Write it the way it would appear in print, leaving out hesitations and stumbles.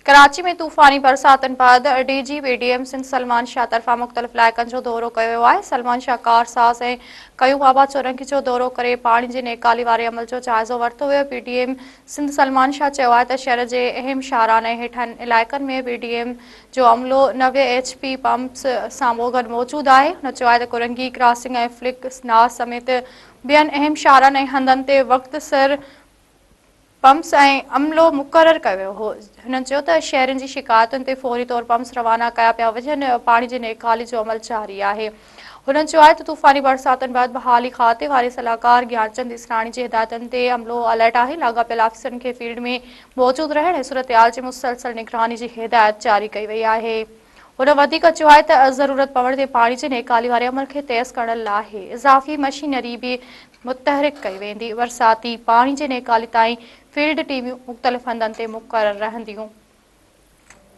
कराची में तूफ़ानी बरसातन बाद DG BDM Sindh Salman Shah तरफ़ां मुख़्तलिफ़ इलाइक़नि जो दौरो कयो आहे। सलमान शाह कारसाज़ ऐं कयूं बाबा चौरंगी जो दौरो करे पाणी जी नेकाली वारे अमल जो जाइज़ो वरितो वियो। बीडीएम सिंध सलमान शाह चयो आहे त शहर जे अहम शाहरान ऐं हेठनि इलाइक़नि में बीडीएम जो अमलो 90 HP पंप्स साम्हूं गॾु मौजूदु आहे। हुन चयो आहे त कुरंगी क्रॉसिंग ऐं फ्लिक नास समेत ॿियनि अहम शाहरान ऐं हंधनि ते वक़्त सिर पंप्स ऐं अमलो मुक़ररु कयो वियो हो। हुननि चयो त शहरनि जी शिकायतुनि ते फौरी तौर पंप्स रवाना कया पिया वञनि। पाणी जी नेकाली जो अमल जारी आहे। हुननि चयो आहे त तूफ़ानी बरसातुनि बैदि बहाली खाते वारे सलाहकार ज्ञानचंद इसराणी जी हिदायतुनि ते अमलो अलर्ट आहे। लाॻापियल ऑफिसरनि खे फील्ड में मौजूदु रहण ऐं सूरतहाल जी मुसलसल निगरानी जी हिदायत जारी कई वई आहे। हुन वधीक चयो आहे त ज़रूरत पवण ते पाणी जी नेकाली वारे अमल खे तेज़ करण लाइ इज़ाफ़ी मशीनरी बि मुतहरिक कई वेंदी। बरसाती पाणी जी नेकाली ताईं फील्ड टीमियूं मुख़्तलिफ़ हंधनि ते मुक़ररु रहंदियूं।